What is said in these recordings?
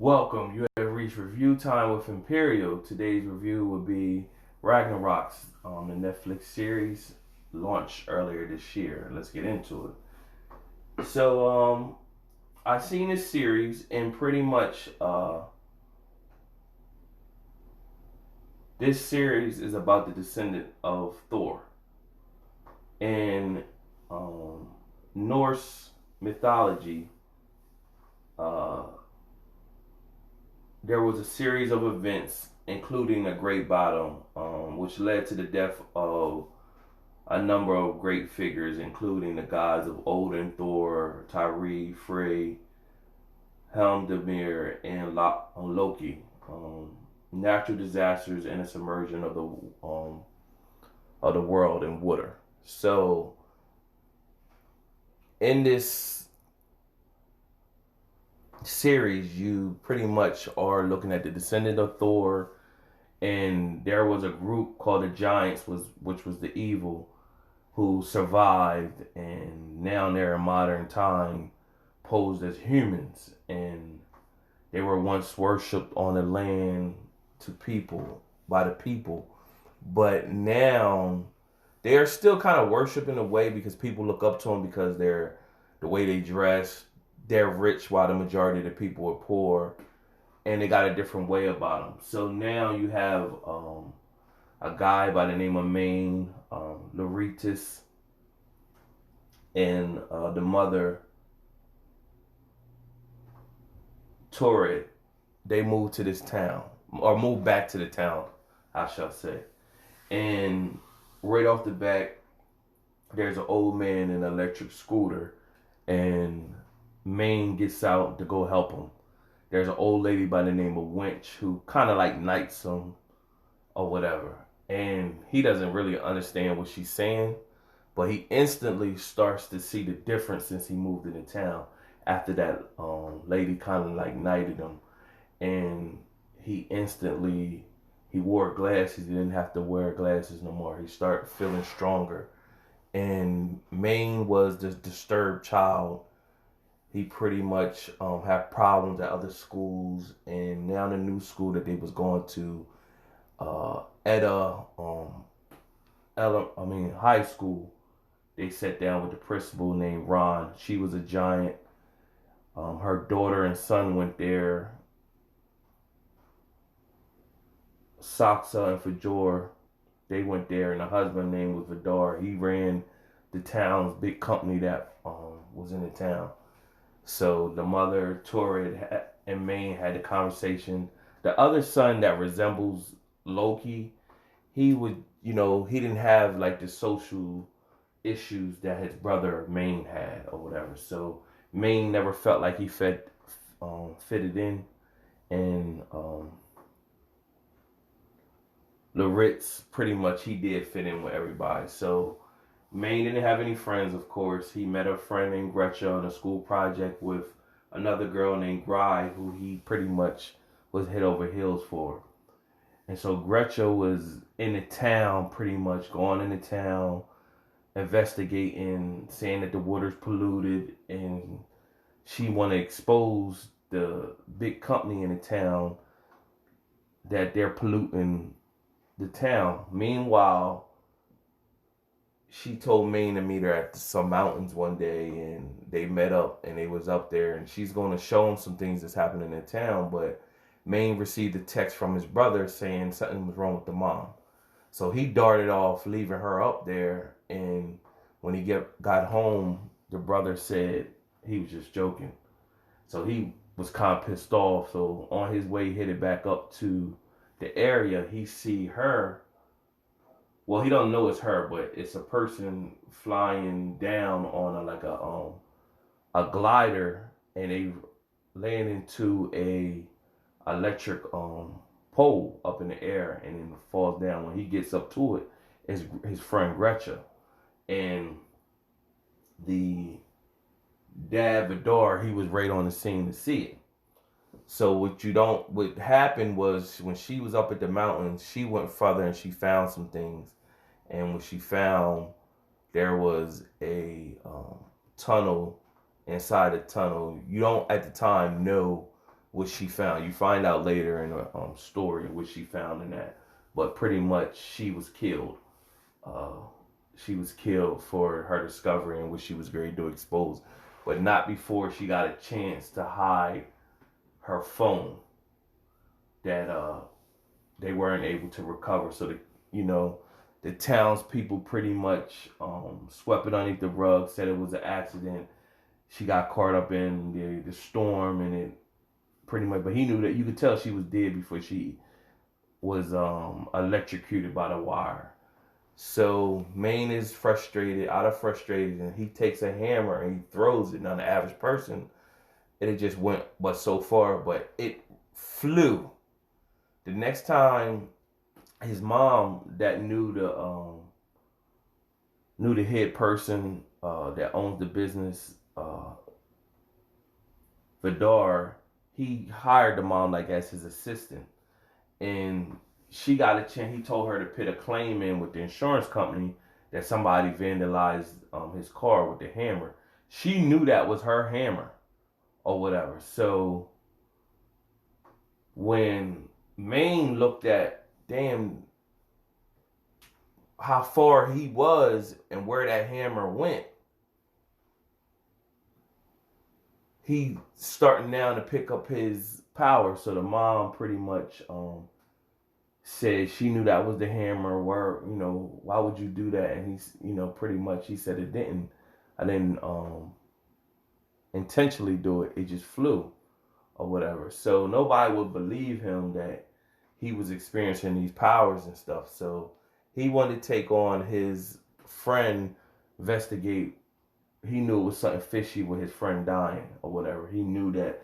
Welcome. You have reached review time with Emperiol. Today's review will be Ragnarok, the Netflix series launched earlier this year. Let's get into it. I've seen this series, and pretty much this series is about the descendant of Thor. In um, Norse mythology, uh, there was a series of events, including a great battle, which led to the death of a number of great figures, including the gods of Odin, Thor, Tyre, Frey, Helmdemir, and Loki. Natural disasters and a submersion of the world in water. So, in this series, you pretty much are looking at the descendant of Thor, and there was a group called the Giants, which was the evil, who survived, and now they're in modern time posed as humans, and they were once worshipped on the land to people by the people, but now they're still kind of worshipped in a way because people look up to them because they're the way they dress. They're rich while the majority of the people are poor, and they got a different way about them. So now you have a guy by the name of Maine, Laritis, and the mother Torrid. They moved to this town, or moved back to the town, I shall say. And right off the bat, there's an old man in an electric scooter, and Maine gets out to go help him. There's an old lady by the name of Winch who kind of like knights him or whatever. And he doesn't really understand what she's saying, but he instantly starts to see the difference since he moved into town after that lady kind of like knighted him. And he wore glasses. He didn't have to wear glasses no more. He started feeling stronger. And Maine was this disturbed child. He pretty much had problems at other schools, and now the new school that they was going to, Etta, high school. They sat down with the principal named Ron. She was a giant. Her daughter and son went there. Saksa and Fajor, they went there, and the husband name was Vidar. He ran the town's big company that was in the town. So the mother, Torrid, and Maine had a conversation. The other son that resembles Loki, he would, he didn't have like the social issues that his brother Maine had or whatever. So Maine never felt like he fitted in, and Laritz pretty much he did fit in with everybody. So Maine didn't have any friends, of course. He met a friend named Gretcha on a school project with another girl named Gry, who he pretty much was head over heels for. And so Gretcha was in the town, pretty much going into town, investigating, saying that the water's polluted, and she want to expose the big company in the town that they're polluting the town. Meanwhile, she told Maine to meet her at some mountains one day, and they met up, and they was up there, and she's going to show him some things that's happening in town. But Maine received a text from his brother saying something was wrong with the mom. So he darted off, leaving her up there. And when he got home, the brother said he was just joking. So he was kind of pissed off. So on his way headed back up to the area, he see her. Well, he don't know it's her, but it's a person flying down on a glider, and they land into a electric pole up in the air, and then falls down. When he gets up to it, is his friend Gretcha, and the dad Vidar, he was right on the scene to see it. So what happened was when she was up at the mountains, she went further and she found some things. And when she found, there was a tunnel. Inside the tunnel, you don't at the time know what she found. You find out later in a story what she found in that, but pretty much she was killed. Uh, she was killed for her discovery and what she was going to expose, but not before she got a chance to hide her phone that they weren't able to recover. So you know, the townspeople pretty much swept it underneath the rug, said it was an accident. She got caught up in the storm and it pretty much, but he knew that you could tell she was dead before she was electrocuted by the wire. So Maine is frustrated, out of frustration, and he takes a hammer and he throws it. Now the average person, it just went but so far, but it flew. The next time his mom that knew the head person that owns the business, Vidar, he hired the mom like as his assistant, and she got a chance. He told her to put a claim in with the insurance company that somebody vandalized his car with the hammer. She knew that was her hammer or whatever. So when Maine looked at damn how far he was and where that hammer went, he starting now to pick up his power. So the mom pretty much said she knew that was the hammer. Where, you know, why would you do that? And he's, you know, pretty much he said I didn't intentionally do it. It just flew or whatever. So nobody would believe him that he was experiencing these powers and stuff. So he wanted to take on his friend, investigate. He knew it was something fishy with his friend dying or whatever. He knew that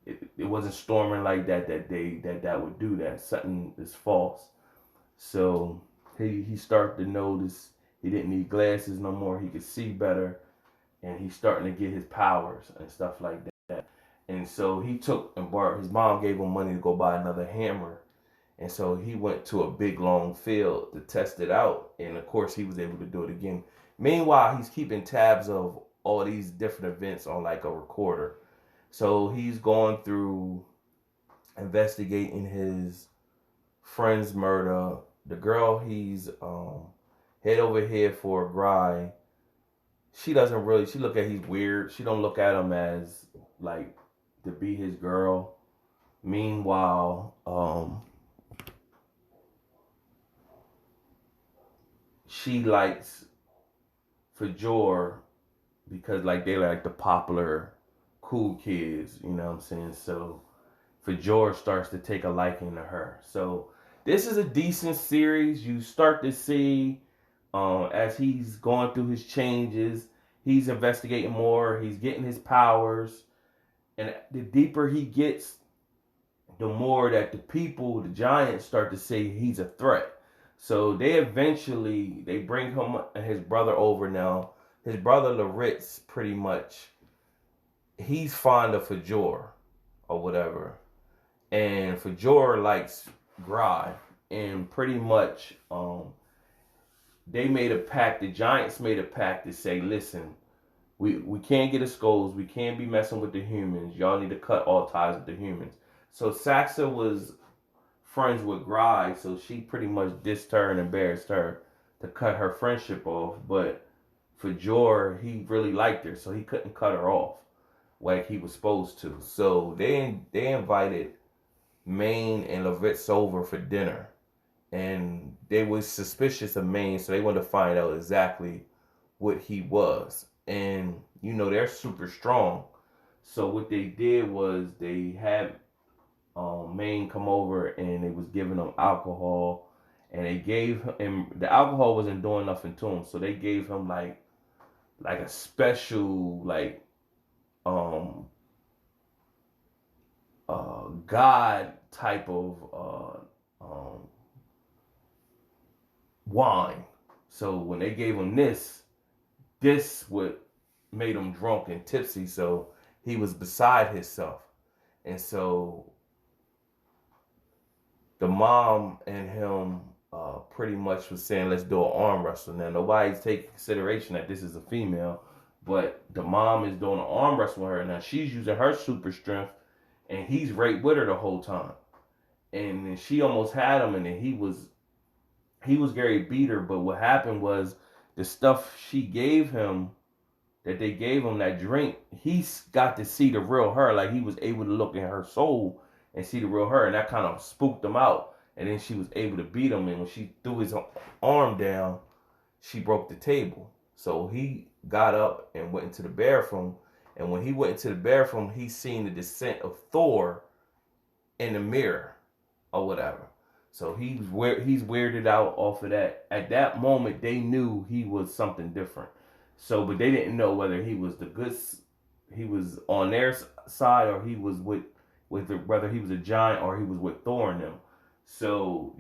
it wasn't storming like that day that would do that. Something is false. So he started to notice he didn't need glasses no more. He could see better, and he's starting to get his powers and stuff like that. And so he took and borrowed. His mom gave him money to go buy another hammer, and so he went to a big long field to test it out. And of course, he was able to do it again. Meanwhile, he's keeping tabs of all these different events on like a recorder. So he's going through investigating his friend's murder. The girl he's head over head for a guy. She doesn't really. She look at he's weird. She don't look at him as like to be his girl. Meanwhile, she likes Fajor because like they like the popular cool kids, you know what I'm saying? So Fajor starts to take a liking to her. So this is a decent series. You start to see as he's going through his changes, he's investigating more, he's getting his powers, and the deeper he gets, the more that the people, the giants, start to say he's a threat. So they bring him and his brother over now. His brother Laritz, pretty much, he's fond of Fajor or whatever. And Fajor likes Gry. And pretty much they made a pact, the giants made a pact to say, listen, we can't get exposed, we can't be messing with the humans. Y'all need to cut all ties with the humans. So Saxa was friends with Gry, so she pretty much dissed her and embarrassed her to cut her friendship off. But for Jor, he really liked her, so he couldn't cut her off like he was supposed to. So they invited Maine and Laritz over for dinner, and they was suspicious of Maine, so they wanted to find out exactly what he was. And you know they're super strong, so what they did was they had Maine come over and they was giving him alcohol, and they gave him the alcohol wasn't doing nothing to him, so they gave him like a special like God type of wine. So when they gave him this what made him drunk and tipsy, so he was beside himself. And so the mom and him pretty much was saying, let's do an arm wrestle. Now nobody's taking consideration that this is a female, but the mom is doing an arm wrestle with her. Now she's using her super strength and he's right with her the whole time. And then she almost had him, and then he was Gary beat her. But what happened was the stuff she gave him, that they gave him, that drink, he got to see the real her. Like, he was able to look in her soul and see the real her, and that kind of spooked him out. And then she was able to beat him, and when she threw his arm down, she broke the table. So he got up and went into the bathroom, and when he went into the bathroom, he seen the descent of Thor in the mirror or whatever. So he's weirded out off of that. At that moment, they knew he was something different. So, but they didn't know whether he was he was on their side, or he was whether he was a giant or he was with Thor and them. So,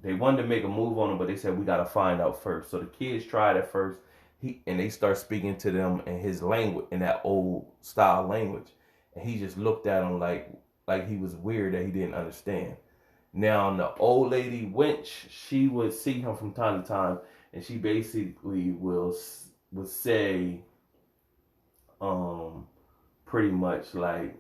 they wanted to make a move on him, but they said we got to find out first. So the kids tried at first, and they start speaking to them in his language, in that old style language, and he just looked at them like he was weird, that he didn't understand. Now the old lady wench, she would see him from time to time, and she basically would say, pretty much like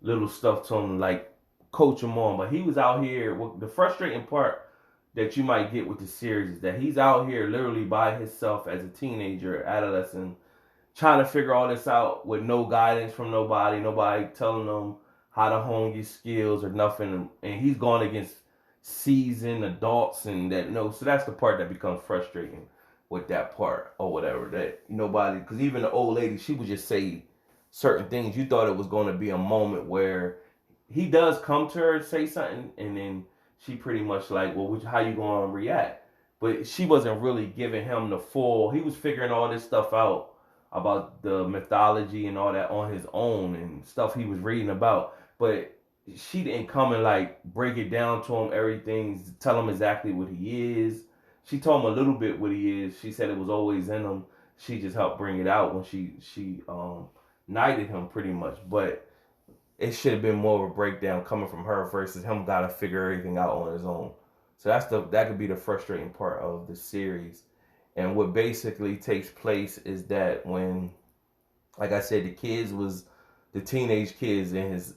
little stuff to him, like coach him on. But he was out here. The frustrating part that you might get with the series is that he's out here literally by himself as a teenager, adolescent, trying to figure all this out with no guidance from nobody telling him how to hone your skills or nothing. And he's going against seasoned adults and that so that's the part that becomes frustrating with that part or whatever, that nobody, because even the old lady, she would just say certain things. You thought it was going to be a moment where he does come to her, say something, and then she pretty much like, well, how you going to react? But she wasn't really giving him the full. He was figuring all this stuff out about the mythology and all that on his own, and stuff he was reading about. But she didn't come and like break it down to him, everything, tell him exactly what he is. She told him a little bit what he is. She said it was always in him. She just helped bring it out when she knighted him pretty much. But it should have been more of a breakdown coming from her versus him got to figure everything out on his own. So that could be the frustrating part of the series. And what basically takes place is that when, like I said, the teenage kids and his,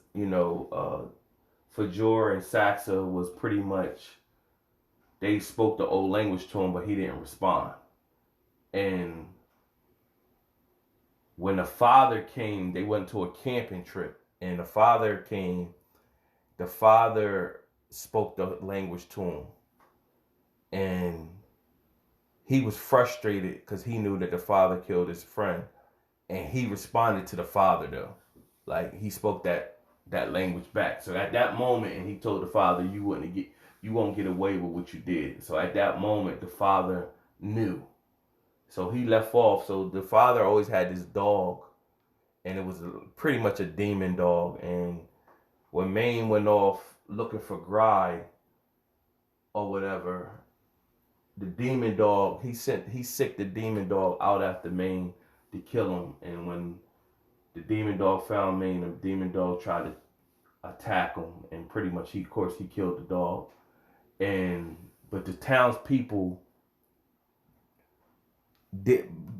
Fajor and Saxa was pretty much, they spoke the old language to him, but he didn't respond. And when the father came, they went to a camping trip, and the father came. The father spoke the language to him, and he was frustrated because he knew that the father killed his friend, and he responded to the father though, like he spoke that language back. So at that moment, and he told the father, you won't get away with what you did. So at that moment, the father knew. So he left off. So the father always had this dog, and it was pretty much a demon dog. And when Maine went off looking for Gry or whatever, the demon dog, he sicked the demon dog out after Maine to kill him. And when the demon dog found Maine, the demon dog tried to attack him, and pretty much he killed the dog. But the townspeople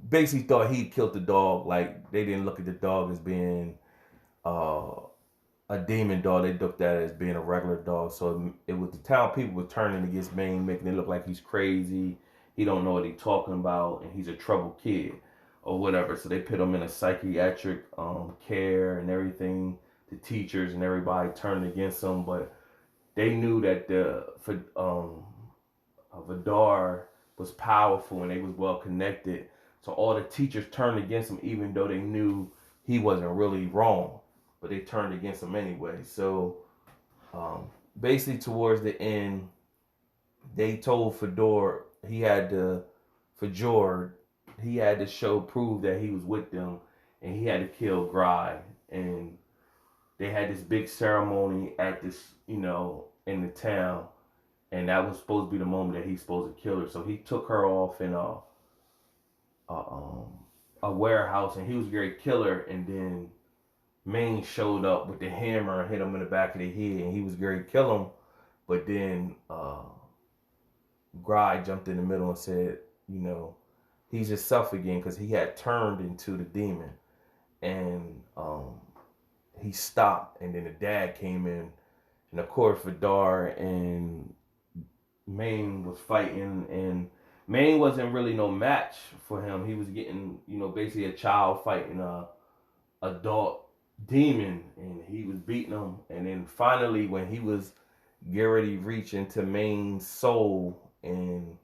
basically thought he killed the dog. Like, they didn't look at the dog as being a demon dog. They looked at it as being a regular dog. So it was the town people were turning against Maine, making it look like he's crazy. He don't know what he's talking about, and he's a troubled kid or whatever. So they put him in a psychiatric care and everything. The teachers and everybody turned against him, but they knew that the Vidar was powerful and they was well connected. So all the teachers turned against him, even though they knew he wasn't really wrong, but they turned against him anyway. So basically towards the end, they told Fajor he had to prove that he was with them, and he had to kill Gry. And they had this big ceremony at this, in the town, and that was supposed to be the moment that he's supposed to kill her. So he took her off in a warehouse, and he was going to kill her. And then Maine showed up with the hammer and hit him in the back of the head, and he was going to kill him. But then Gry jumped in the middle and said, he's himself again, because he had turned into the demon. And he stopped, and then the dad came in, and of course Vidar and Maine was fighting, and Maine wasn't really no match for him. He was getting, basically a child fighting a adult demon, and he was beating him. And then finally, when he was getting ready to reach into Maine's soul and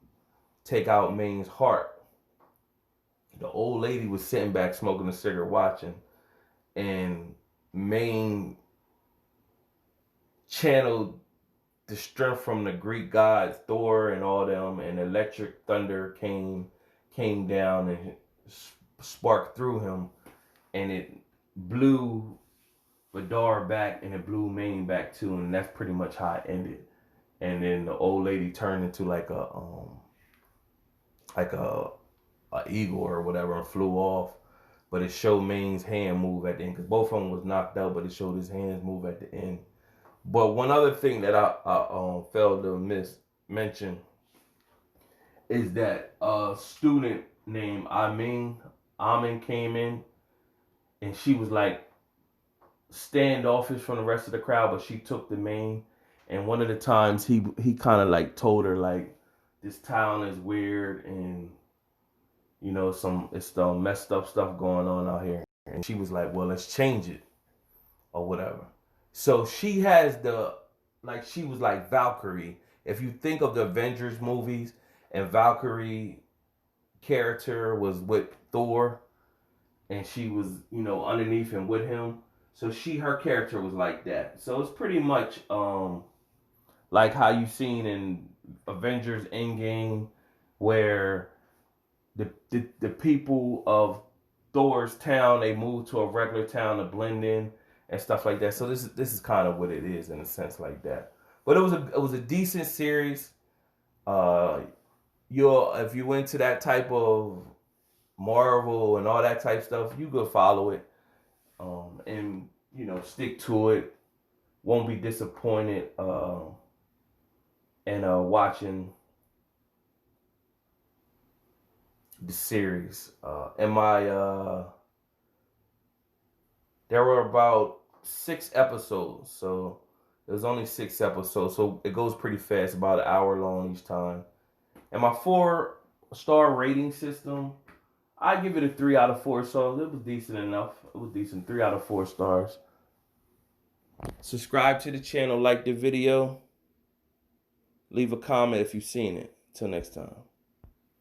take out Maine's heart, the old lady was sitting back smoking a cigarette watching, and Maine channeled the strength from the Greek gods, Thor and all them, and electric thunder came down and sparked through him, and it blew Vidar back, and it blew Maine back too, and that's pretty much how it ended. And then the old lady turned into like a eagle or whatever and flew off. But it showed Maine's hand move at the end, because both of them was knocked out, but it showed his hands move at the end. But one other thing that I failed to mention is that a student named Amin came in, and she was like standoffish from the rest of the crowd, but she took the main. And one of the times he kind of like told her like, this town is weird, and it's some messed up stuff going on out here. And she was like, well, let's change it or whatever. So she has she was like Valkyrie. If you think of the Avengers movies, and Valkyrie character was with Thor, and she was, underneath and with him. So her character was like that. So it's pretty much like how you seen in Avengers Endgame, where the people of Thor's town, they moved to a regular town to blend in and stuff like that. So this is kind of what it is in a sense like that. But it was a decent series. If you into that type of Marvel and all that type stuff, you could follow it, and stick to it. Won't be disappointed in watching the series. There were about 6 episodes, so it was only 6 episodes, so it goes pretty fast, about an hour long each time. And my 4-star rating system, I give it a 3 out of 4, so it was decent enough. It was decent, 3 out of 4 stars. Subscribe to the channel, like the video, leave a comment if you've seen it. Till next time.